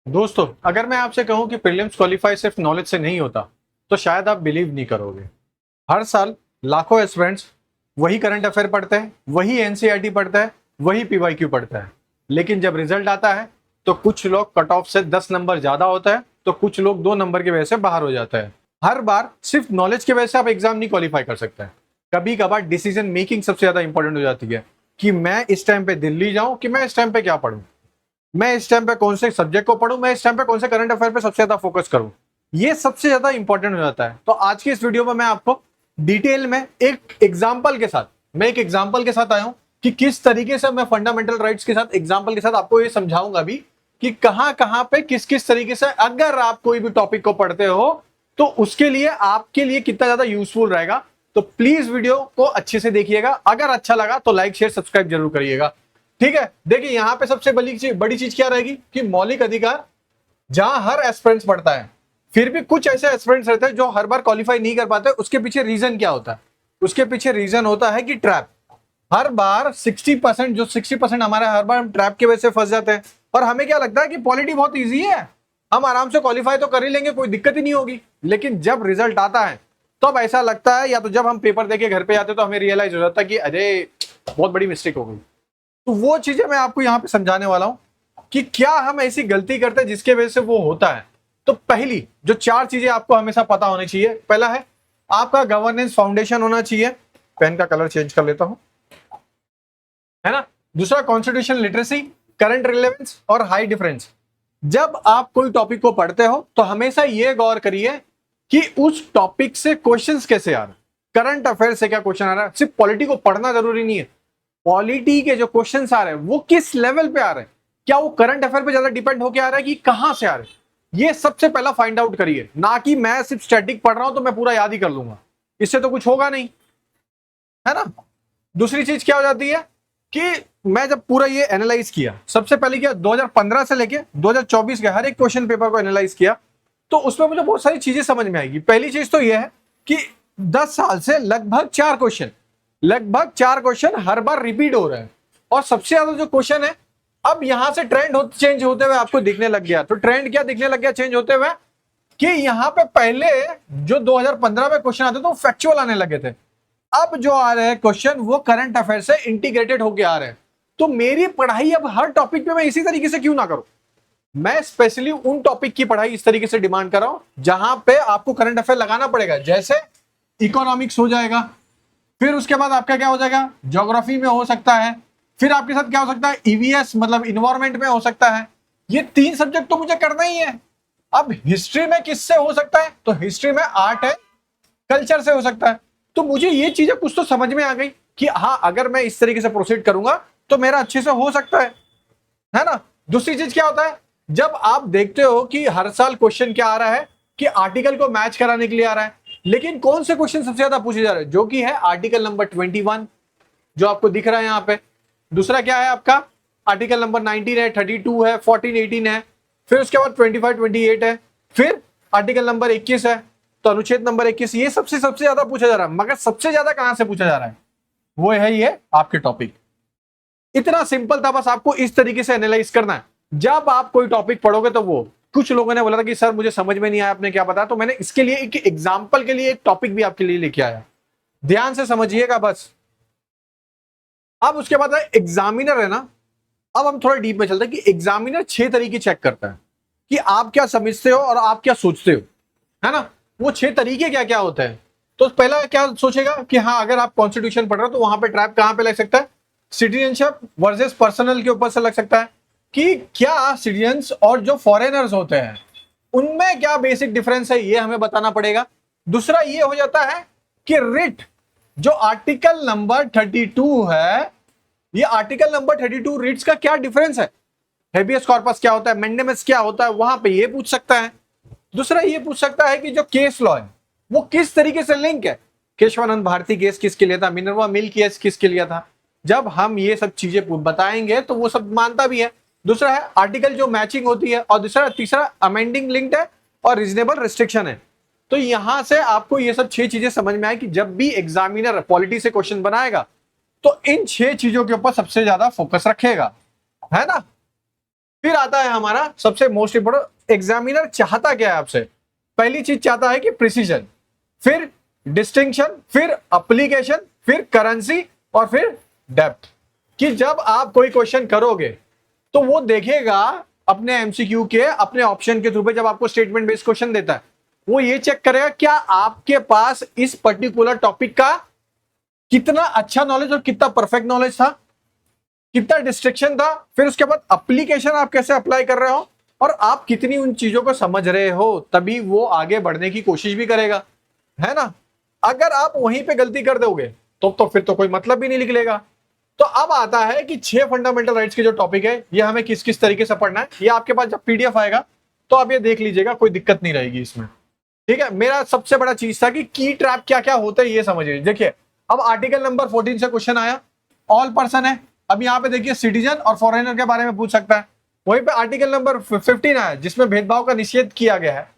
दोस्तों, अगर मैं आपसे कहूं कि प्रीलिम्स क्वालिफाई सिर्फ नॉलेज से नहीं होता, तो शायद आप बिलीव नहीं करोगे। हर साल लाखों स्टूडेंट्स वही करंट अफेयर पढ़ते हैं, वही एनसीईआरटी पढ़ता है, वही पीवाईक्यू पढ़ता है। लेकिन जब रिजल्ट आता है तो कुछ लोग कट ऑफ से 10 नंबर ज्यादा होता है, तो कुछ लोग 2 नंबर की वजह से बाहर हो जाता है। हर बार सिर्फ नॉलेज की वजह से आप एग्जाम नहीं क्वालिफाई कर सकते हैं। कभी कभार डिसीजन मेकिंग सबसे ज्यादा इंपॉर्टेंट हो जाती है कि मैं इस टाइम पे दिल्ली जाऊं कि मैं इस टाइम पे क्या पढ़ूं, मैं इस टाइम पे कौन से सब्जेक्ट को पढूं, मैं इस टाइम पे कौन से करंट अफेयर पे सबसे ज्यादा फोकस करूं। ये सबसे ज्यादा इंपॉर्टेंट हो जाता है। तो आज की इस वीडियो में मैं आपको डिटेल में एक एग्जांपल के साथ आया हूं कि किस तरीके से मैं फंडामेंटल राइट्स के साथ एग्जांपल के साथ आपको ये समझाऊंगा भी कि कहां कहां पे किस किस तरीके से अगर आप कोई भी टॉपिक को पढ़ते हो तो उसके लिए आपके लिए कितना ज्यादा यूजफुल रहेगा। तो प्लीज वीडियो को अच्छे से देखिएगा। अगर अच्छा लगा तो लाइक शेयर सब्सक्राइब जरूर करिएगा। ठीक है, देखिए यहां पे सबसे बड़ी चीज क्या रहेगी कि मौलिक अधिकार जहां हर एस्पिरेंट्स पढ़ता है, फिर भी कुछ ऐसे एस्पिरेंट्स रहते हैं जो हर बार क्वालिफाई नहीं कर पाते। उसके पीछे रीजन क्या होता है? उसके पीछे रीजन होता है कि ट्रैप। हर बार 60% जो 60% हमारे हर बार हम ट्रैप की वजह से फंस जाते हैं। और हमें क्या लगता है कि पॉलिटी बहुत ईजी है, हम आराम से क्वालिफाई तो कर ही लेंगे, कोई दिक्कत ही नहीं होगी। लेकिन जब रिजल्ट आता है तब ऐसा लगता है, या तो जब हम पेपर देके घर पे जाते तो हमें रियलाइज हो जाता है कि अरे बहुत बड़ी मिस्टेक हो गई। तो वो चीजें मैं आपको यहां पे समझाने वाला हूं कि क्या हम ऐसी गलती करते हैं जिसके वजह से वो होता है। तो पहली जो 4 चीजें आपको हमेशा पता होनी चाहिए, पहला है आपका गवर्नेंस फाउंडेशन होना चाहिए। पेन का कलर चेंज कर लेता हूं, है ना। दूसरा कॉन्स्टिट्यूशन लिटरेसी, करंट रिलेवेंस और हाई डिफरेंस। जब आप कोई टॉपिक को पढ़ते हो तो हमेशा ये गौर करिए कि उस टॉपिक से क्वेश्चंस कैसे आ रहे हैं, करंट अफेयर से क्या क्वेश्चन आ रहा है। सिर्फ पॉलिटी को पढ़ना जरूरी नहीं है, पॉलिटी के जो क्वेश्चंस आ रहे हैं वो किस लेवल पे आ रहे हैं, क्या वो करंट अफेयर पे ज्यादा डिपेंड होकर आ रहा है कि कहां से आ रहे हैं। ये सबसे पहला फाइंड आउट करिए, ना कि मैं सिर्फ स्टैटिक पढ़ रहा हूं तो मैं पूरा याद ही कर लूंगा, इससे तो कुछ होगा नहीं, है ना। दूसरी चीज क्या हो जाती है कि मैं जब पूरा ये एनालाइज किया, सबसे पहले किया 2015 से लेके 2024 के हर एक क्वेश्चन पेपर को एनालाइज किया, तो उसमें मुझे बहुत सारी चीजें समझ में आएगी। पहली चीज तो यह है कि 10 साल से लगभग चार क्वेश्चन हर बार रिपीट हो रहे हैं। और सबसे ज्यादा जो क्वेश्चन है, अब यहां से ट्रेंड चेंज होते हुए आपको दिखने लग गया। तो ट्रेंड क्या दिखने लग गया चेंज होते हुए कि यहां पे पहले जो 2015 में क्वेश्चन आते थे वो फैक्चुअल आने लगे थे, अब जो आ रहे हैं क्वेश्चन वो करंट अफेयर से इंटीग्रेटेड होके आ रहे हैं। तो मेरी पढ़ाई अब हर टॉपिक पे मैं इसी तरीके से क्यों ना करूं, मैं स्पेशली उन टॉपिक की पढ़ाई इस तरीके से डिमांड कर रहा हूं जहां पे आपको करंट अफेयर लगाना पड़ेगा। जैसे इकोनॉमिक्स हो जाएगा, फिर उसके बाद आपका क्या हो जाएगा, ज्योग्राफी में हो सकता है, फिर आपके साथ क्या हो सकता है, ईवीएस मतलब इन्वायरमेंट में हो सकता है। ये 3 सब्जेक्ट तो मुझे करना ही है। अब हिस्ट्री में किससे हो सकता है, तो हिस्ट्री में आर्ट है, कल्चर से हो सकता है। तो मुझे ये चीजें कुछ तो समझ में आ गई कि हाँ, अगर मैं इस तरीके से प्रोसीड करूंगा तो मेरा अच्छे से हो सकता है ना। दूसरी चीज क्या होता है, जब आप देखते हो कि हर साल क्वेश्चन क्या आ रहा है कि आर्टिकल को मैच कराने के लिए आ रहा है, लेकिन कौन से क्वेश्चन सबसे ज्यादा पूछे जा रहे हैं, जो कि है आर्टिकल नंबर 21 जो आपको दिख रहा है यहां पे। दूसरा क्या है आपका, आर्टिकल नंबर 19 है, 32 है, 14 18 है, फिर उसके बाद 25 28 है, फिर आर्टिकल नंबर 21 है, तो अनुच्छेद नंबर 21। ये सबसे सबसे ज्यादा पूछा जा रहा है। मगर सबसे ज्यादा कहां से पूछा जा रहा है, वो है ये आपके टॉपिक। इतना सिंपल था, बस आपको इस तरीके से एनालाइज करना है। जब आप कोई टॉपिक पढ़ोगे तो वो, कुछ लोगों ने बोला था कि सर मुझे समझ में नहीं आया, आपने क्या बताया, तो मैंने इसके लिए एक एग्जांपल के लिए एक टॉपिक भी आपके लिए लेके आया, ध्यान से समझिएगा बस। अब उसके बाद एग्जामिनर है ना, अब हम थोड़ा डीप में चलते हैं कि एग्जामिनर 6 तरीके चेक करता है कि आप क्या समझते हो और आप क्या सोचते हो, है ना। वो 6 तरीके क्या क्या होते हैं। तो पहला क्या सोचेगा कि हाँ, अगर आप कॉन्स्टिट्यूशन पढ़ रहे हो तो वहां पे ट्रैप कहां पे लग सकता है, सिटीजनशिप वर्सेस पर्सनल के ऊपर से लग सकता है कि क्या सिटीजन्स और जो फॉरेनर्स होते हैं उनमें क्या बेसिक डिफरेंस है, ये हमें बताना पड़ेगा। दूसरा ये हो जाता है कि रिट, जो आर्टिकल नंबर 32 है, ये आर्टिकल नंबर 32 रिट्स का क्या डिफरेंस है, हेबियस कॉर्पस क्या होता है, मेंडेमस क्या होता है, वहां पे ये पूछ सकता है। दूसरा ये पूछ सकता है कि जो केस लॉ है वो किस तरीके से लिंक है, केशवानंद भारती केस किसके लिए था, मिनर्वा मिल केस किसके लिए था। जब हम ये सब चीजें बताएंगे तो वो सब मानता भी है। दूसरा है आर्टिकल जो मैचिंग होती है, और दूसरा तीसरा अमेंडिंग लिंक्ड है, और रीजनेबल रिस्ट्रिक्शन है। तो यहां से आपको ये सब 6 चीजें समझ में आए कि जब भी एग्जामिनर पॉलिटी से क्वेश्चन बनाएगा तो इन 6 चीजों के ऊपर सबसे ज्यादा फोकस रखेगा, है ना। फिर आता है हमारा सबसे मोस्ट इंपोर्टेंट, एग्जामिनर चाहता क्या है आपसे? पहली चीज चाहता है कि प्रिसीजन, फिर डिस्टिंक्शन, फिर एप्लीकेशन, फिर करेंसी और फिर डेप्थ। कि जब आप कोई क्वेश्चन करोगे तो वो देखेगा अपने एमसीक्यू के, अपने ऑप्शन के थ्रू पे, जब आपको स्टेटमेंट बेस्ड क्वेश्चन देता है वो ये चेक करेगा क्या आपके पास इस पर्टिकुलर टॉपिक का कितना अच्छा नॉलेज और कितना परफेक्ट नॉलेज था, कितना डिस्ट्रिक्शन था, फिर उसके बाद एप्लीकेशन आप कैसे अप्लाई कर रहे हो और आप कितनी उन चीजों को समझ रहे हो, तभी वो आगे बढ़ने की कोशिश भी करेगा, है ना। अगर आप वहीं पे गलती कर दोगे तो फिर तो कोई मतलब भी नहीं निकलेगा। तो अब आता है कि 6 फंडामेंटल राइट्स के जो टॉपिक है ये हमें किस किस तरीके से पढ़ना है। ये आपके पास जब पीडीएफ आएगा तो आप ये देख लीजिएगा, कोई दिक्कत नहीं रहेगी इसमें, ठीक है। मेरा सबसे बड़ा चीज था कि की ट्रैप क्या क्या होता है ये समझिए। देखिए अब आर्टिकल नंबर 14 से क्वेश्चन आया, ऑल पर्सन है। अब यहाँ पे देखिए सिटीजन और फॉरेनर के बारे में पूछ सकता है। वहीं पे आर्टिकल नंबर 15 आया जिसमें भेदभाव का निषेध किया गया है।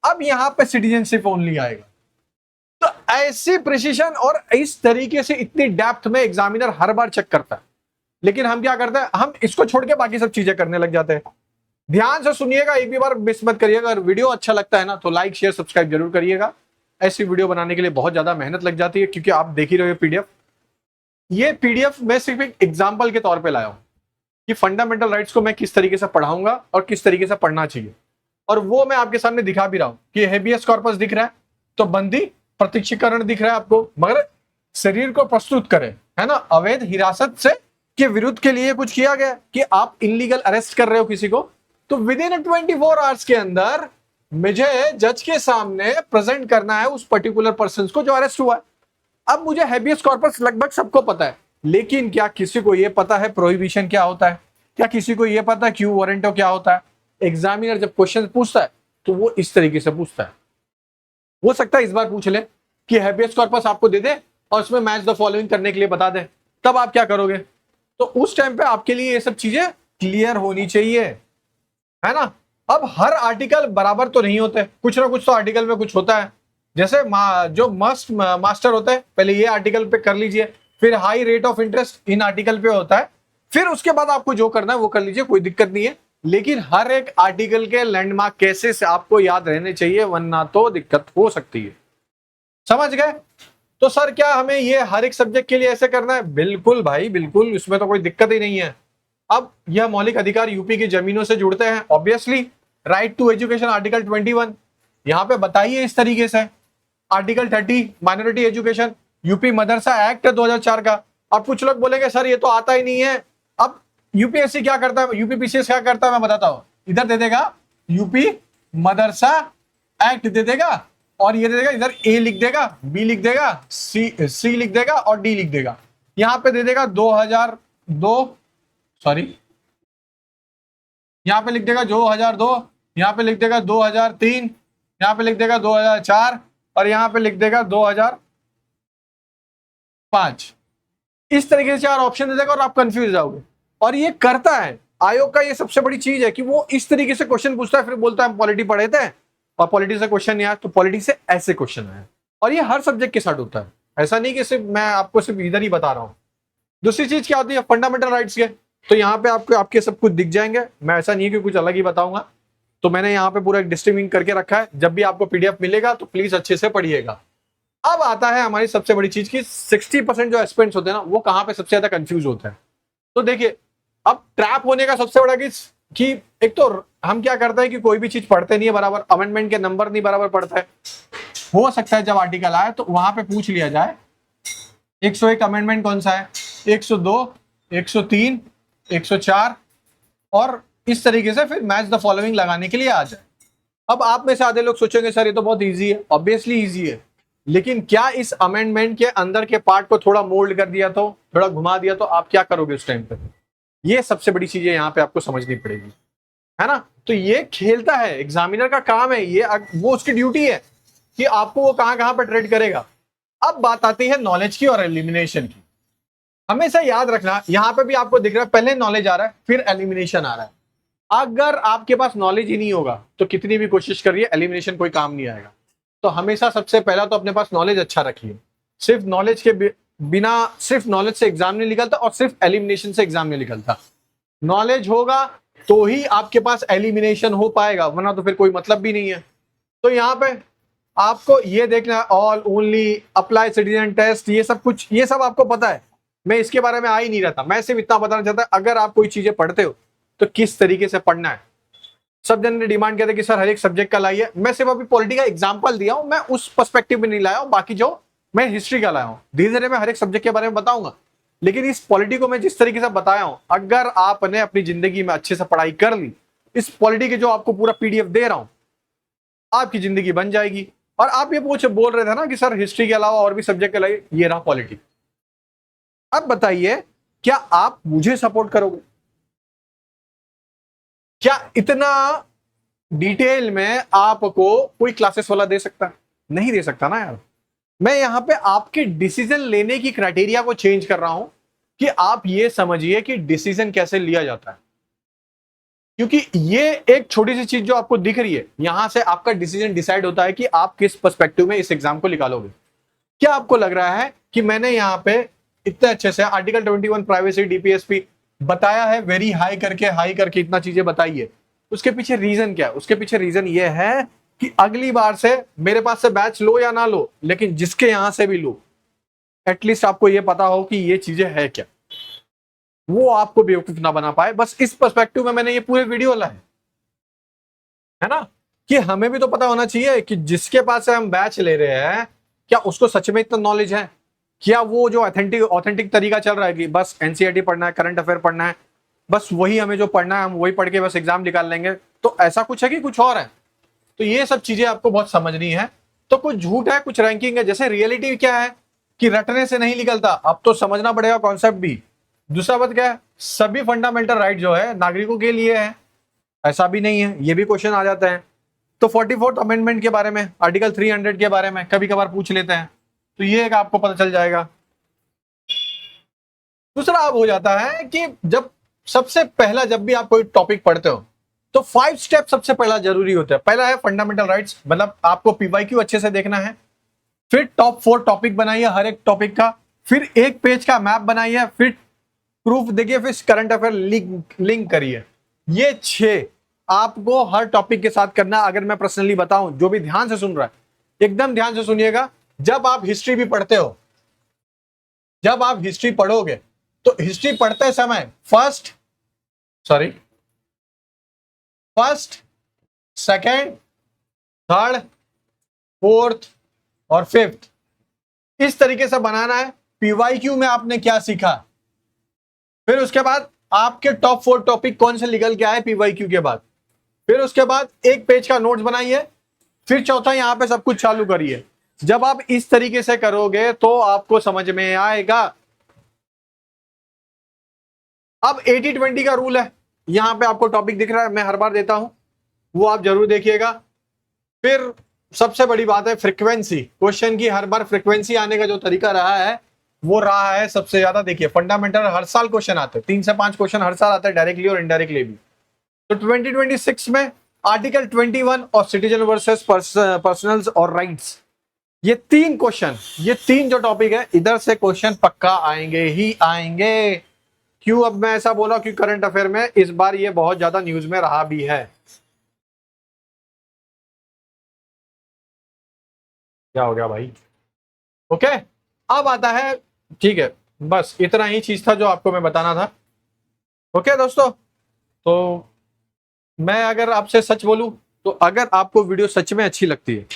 अब यहाँ पे सिटीजनशिप ओनली आएगा। तो ऐसी प्रिसीजन और इस तरीके से इतनी डेप्थ में एग्जामिनर हर बार चेक करता है, लेकिन हम क्या करते हैं, हम इसको छोड़ के बाकी सब चीजें करने लग जाते हैं। ध्यान से सुनिएगा, एक भी बार मिस मत करिएगा। अगर वीडियो अच्छा लगता है ना तो लाइक शेयर सब्सक्राइब जरूर करिएगा। ऐसी वीडियो बनाने के लिए बहुत ज्यादा मेहनत लग जाती है, क्योंकि आप देख ही रहे हो पीडीएफ। ये पीडीएफ मैं सिर्फ एक एग्जाम्पल के तौर पर लाया हूं कि फंडामेंटल राइट्स को मैं किस तरीके से पढ़ाऊंगा और किस तरीके से पढ़ना चाहिए, और वो मैं आपके सामने दिखा भी रहा हूं कि हेबियस कॉर्पस दिख रहा है तो बंदी प्रत्यक्षीकरण दिख रहा है आपको, मगर शरीर को प्रस्तुत करे, है ना। अवैध हिरासत से के विरुद्ध के लिए कुछ किया गया कि आप इनलीगल अरेस्ट कर रहे हो किसी को, तो विद इन 24 आवर्स के अंदर मुझे जज के सामने प्रेजेंट करना है उस पर्टिकुलर पर्सन को जो अरेस्ट हुआ है। अब मुझे हेबियस कॉर्पस लगभग सबको पता है, लेकिन क्या किसी को यह पता है प्रोहिबिशन क्या होता है? क्या किसी को यह पता है क्यू वारंटो क्या होता है? एग्जामिनर जब क्वेश्चन पूछता है तो वो इस तरीके से पूछता है। हो सकता है इस बार पूछ ले कि हेबियस कॉर्पस आपको दे दे और उसमें मैच द फॉलोइंग करने के लिए बता दे, तब आप क्या करोगे? तो उस टाइम पे आपके लिए ये सब चीजें क्लियर होनी चाहिए, है ना। अब हर आर्टिकल बराबर तो नहीं होते, कुछ ना कुछ तो आर्टिकल में कुछ होता है। जैसे जो मस्ट मास्टर होता है, पहले ये आर्टिकल पे कर लीजिए, फिर high rate of interest in article पे होता है, फिर उसके बाद आपको जो करना है वो कर लीजिए, कोई दिक्कत नहीं है। लेकिन हर एक आर्टिकल के लैंडमार्क केसेस आपको याद रहने चाहिए, वरना तो दिक्कत हो सकती है। समझ गए? तो सर क्या हमें ये हर एक सब्जेक्ट के लिए ऐसे करना है? बिल्कुल भाई बिल्कुल, इसमें तो कोई दिक्कत ही नहीं है। अब यह मौलिक अधिकार यूपी की जमीनों से जुड़ते हैं, obviously right to education article 21 यहाँ पे बताइए इस तरीके से। आर्टिकल 30 माइनॉरिटी एजुकेशन, यूपी मदरसा एक्ट 2004 का। अब कुछ लोग बोलेंगे सर ये तो आता ही नहीं है। अब यूपीएससी क्या करता है, यूपीपीसीएस क्या करता है, मैं बताता हूं। इधर दे देगा यूपी मदरसा एक्ट दे देगा, और ये दे देगा इधर ए लिख देगा, बी लिख देगा, सी लिख देगा और डी लिख देगा। यहां पे दे देगा 2002, सॉरी यहां पे लिख देगा 2002, यहां पे लिख देगा 2003, यहां पे लिख देगा 2004 और यहां पे लिख देगा 2005। इस तरीके से 4 ऑप्शन दे देगा और आप कंफ्यूज जाओगे। और ये करता है आयोग का, ये सबसे बड़ी चीज है कि वो इस तरीके से क्वेश्चन पूछता है, फिर बोलता है हम पॉलिटी पढ़े थे और पॉलिटी से क्वेश्चन नहीं आया, तो पॉलिटी से ऐसे क्वेश्चन आए। और ये हर सब्जेक्ट के साथ होता है, ऐसा नहीं कि सिर्फ मैं आपको सिर्फ इधर ही बता रहा हूं। दूसरी चीज क्या होती है, फंडामेंटल राइट्स के, तो यहाँ पे आपको आपके सब कुछ दिख जाएंगे। मैं ऐसा नहीं है कि कुछ अलग ही बताऊंगा, तो मैंने यहाँ पे पूरा एक डिस्ट्रीब्यूट करके रखा है। जब भी आपको पीडीएफ मिलेगा तो प्लीज अच्छे से पढ़िएगा। अब आता है हमारी सबसे बड़ी चीज की 60% जो एस्पिरेंट्स होते हैं ना, वो कहां पे सबसे ज्यादा कंफ्यूज होते हैं। तो देखिए अब ट्रैप होने का सबसे बड़ा कि एक तो हम क्या करते हैं कि कोई भी चीज पढ़ते नहीं है बराबर, अमेंडमेंट के नंबर नहीं बराबर पढ़ता है। हो सकता है जब आर्टिकल आए तो वहां पे पूछ लिया जाए 101 अमेंडमेंट कौन सा है, 102, 103, 104, और इस तरीके से फिर मैच द फॉलोइंग लगाने के लिए आ जाए। अब आप में से आधे लोग सोचेंगे सर ये तो बहुत ईजी है, ऑब्वियसली ईजी है, लेकिन क्या इस अमेंडमेंट के अंदर के पार्ट को थोड़ा मोल्ड कर दिया तो, थोड़ा घुमा दिया तो आप क्या करोगे उस टाइम पे? ये सबसे बड़ी चीजें यहाँ पे आपको समझनी पड़ेगी, है ना। तो ये खेलता है, एग्जामिनर का काम है ये, वो उसकी ड्यूटी है कि आपको वो कहां पे ट्रेड करेगा। अब बात आती है नॉलेज की और एलिमिनेशन की। हमेशा याद रखना, यहां पे भी आपको दिख रहा है पहले नॉलेज आ रहा है फिर एलिमिनेशन आ रहा है। अगर आपके पास नॉलेज ही नहीं होगा तो कितनी भी कोशिश करिए एलिमिनेशन कोई काम नहीं आएगा। तो हमेशा सबसे पहला तो अपने पास नॉलेज अच्छा रखिए। सिर्फ नॉलेज के बिना, सिर्फ नॉलेज से एग्जाम नहीं निकलता और सिर्फ एलिमिनेशन से एग्जाम नहीं निकलता। नॉलेज होगा तो ही आपके पास एलिमिनेशन हो पाएगा, वरना तो फिर कोई मतलब भी नहीं है। तो यहाँ पे आपको ये देखना है, all, only, apply citizen test, ये सब कुछ, ये सब आपको पता है। मैं इसके बारे में आ ही नहीं रहता, मैं सिर्फ इतना बताना चाहता अगर आप कोई चीजें पढ़ते हो तो किस तरीके से पढ़ना है। सब जन ने डिमांड किया था कि सर हर एक सब्जेक्ट का लाइए, मैं सिर्फ अभी पॉलिटी का एग्जाम्पल दिया हूं, मैं उस पर्सपेक्टिव में नहीं लाया हूं, बाकी जो मैं हिस्ट्री का लाया हूं। धीरे धीरे मैं हर एक सब्जेक्ट के बारे में बताऊंगा, लेकिन इस पॉलिटी को मैं जिस तरीके से बताया हूं, अगर आपने अपनी जिंदगी में अच्छे से पढ़ाई कर ली, इस पॉलिटी के जो आपको पूरा पीडीएफ दे रहा हूं, आपकी जिंदगी बन जाएगी। और आप ये बोल रहे थे ना कि सर हिस्ट्री के अलावा और भी सब्जेक्ट के लाइए, ये रहा पॉलिटी। अब बताइए, क्या आप मुझे सपोर्ट करोगे? क्या इतना डिटेल में आपको कोई क्लासेस वाला दे सकता है? नहीं दे सकता ना यार। मैं यहां पे आपके डिसीजन लेने की क्राइटेरिया को चेंज कर रहा हूं कि आप ये समझिए कि डिसीजन कैसे लिया जाता है। क्योंकि ये एक छोटी सी चीज जो आपको दिख रही है, यहां से आपका डिसीजन डिसाइड होता है कि आप किस पर्सपेक्टिव में इस एग्जाम को निकालोगे। क्या आपको लग रहा है कि मैंने यहां पे इतने अच्छे से आर्टिकल 21 प्राइवेसी, डीपीएसपी बताया है, वेरी हाई करके इतना चीजें बताई है, उसके पीछे रीजन क्या है? उसके पीछे रीजन ये है कि अगली बार से मेरे पास से बैच लो या ना लो, लेकिन जिसके यहां से भी लो, एटलीस्ट आपको ये पता हो कि ये चीजें है क्या, वो आपको बेवकूफ ना बना पाए। बस इस पर्सपेक्टिव में मैंने ये पूरे वीडियो लाए, है ना, कि हमें भी तो पता होना चाहिए कि जिसके पास से हम बैच ले रहे हैं, क्या उसको सच में इतना नॉलेज है? क्या वो जो ऑथेंटिक तरीका चल रहा है कि बस एनसीईआरटी पढ़ना है, करंट अफेयर पढ़ना है, बस वही हमें जो पढ़ना है हम वही पढ़ के बस एग्जाम निकाल लेंगे, तो ऐसा कुछ है कि कुछ और है? तो ये सब चीजें आपको बहुत समझनी है। तो कुछ झूठ है, कुछ रैंकिंग है। जैसे रियलिटी क्या है कि रटने से नहीं निकलता, अब तो समझना पड़ेगा कॉन्सेप्ट भी। दूसरा बात क्या है, सभी फंडामेंटल राइट जो है नागरिकों के लिए है, ऐसा भी नहीं है, ये भी क्वेश्चन आ जाता है। तो 44th अमेंडमेंट के बारे में, आर्टिकल 300 के बारे में कभी कभार पूछ लेते हैं, तो ये एक आपको पता चल जाएगा। दूसरा अब हो जाता है कि जब सबसे पहला, जब भी आप कोई टॉपिक पढ़ते हो तो 5 स्टेप सबसे पहला जरूरी होता है। पहला है फंडामेंटल राइट्स, मतलब आपको पीवाईक्यू अच्छे से देखना है। फिर टॉप 4 टॉपिक बनाइए हर एक टॉपिक का, फिर एक पेज का मैप बनाइए, फिर प्रूफ देखिए, फिर करंट अफेयर लिंक करिए। ये 6 आपको हर टॉपिक के साथ करना। अगर मैं पर्सनली बताऊं, जो भी ध्यान से सुन रहा है एकदम ध्यान से सुनिएगा, जब आप हिस्ट्री भी पढ़ते हो, जब आप हिस्ट्री पढ़ोगे तो हिस्ट्री पढ़ते समय फर्स्ट, सेकेंड, थर्ड, फोर्थ और फिफ्थ, इस तरीके से बनाना है। पीवाईक्यू में आपने क्या सीखा, फिर उसके बाद आपके टॉप 4 टॉपिक कौन से निकल के आए पीवाईक्यू के बाद, फिर उसके बाद एक पेज का नोट्स बनाइए, फिर चौथा यहां पे सब कुछ चालू करिए। जब आप इस तरीके से करोगे तो आपको समझ में आएगा। अब 80-20 का रूल है, यहां पे आपको टॉपिक दिख रहा है, मैं हर बार देता हूं, वो आप जरूर देखिएगा। फिर सबसे बड़ी बात है फ्रीक्वेंसी, क्वेश्चन की हर बार फ्रीक्वेंसी आने का जो तरीका रहा है वो रहा है सबसे ज्यादा। देखिए फंडामेंटल हर साल क्वेश्चन आते हैं, 3 से 5 क्वेश्चन हर साल आते हैं, डायरेक्टली और इनडायरेक्टली भी। तो 2026 में आर्टिकल 21 और सिटीजन वर्सेस पर्सनल्स और राइट्स, ये 3 क्वेश्चन, ये 3 जो टॉपिक है, इधर से क्वेश्चन पक्का आएंगे ही आएंगे। क्यों अब मैं ऐसा बोला? कि करंट अफेयर में इस बार ये बहुत ज्यादा न्यूज में रहा भी है। क्या हो गया भाई? ओके, अब आता है, ठीक है, बस इतना ही चीज था जो आपको मैं बताना था। ओके दोस्तों, तो मैं अगर आपसे सच बोलूं तो अगर आपको वीडियो सच में अच्छी लगती है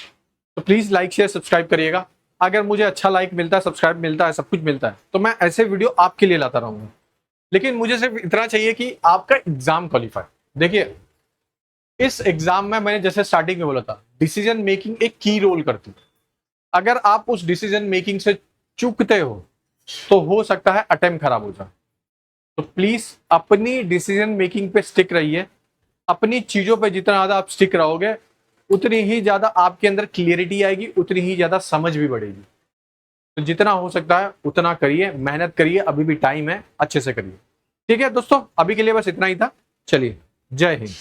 तो प्लीज लाइक शेयर सब्सक्राइब करिएगा। अगर मुझे अच्छा लाइक मिलता है, सब्सक्राइब मिलता है, सब कुछ मिलता है, तो मैं ऐसे वीडियो आपके लिए लाता रहूंगा। लेकिन मुझे सिर्फ इतना चाहिए कि आपका एग्जाम क्वालिफाई। देखिए इस एग्जाम में मैंने जैसे स्टार्टिंग में बोला था, डिसीजन मेकिंग एक की रोल करती है। अगर आप उस डिसीजन मेकिंग से चूकते हो तो हो सकता है अटेम्प्ट खराब हो जाए। तो प्लीज अपनी डिसीजन मेकिंग पे स्टिक रहिए। अपनी चीजों पे जितना ज्यादा आप स्टिक रहोगे उतनी ही ज्यादा आपके अंदर क्लियरिटी आएगी, उतनी ही ज्यादा समझ भी बढ़ेगी। तो जितना हो सकता है उतना करिए, मेहनत करिए, अभी भी टाइम है, अच्छे से करिए। ठीक है दोस्तों, अभी के लिए बस इतना ही था। चलिए, जय हिंद।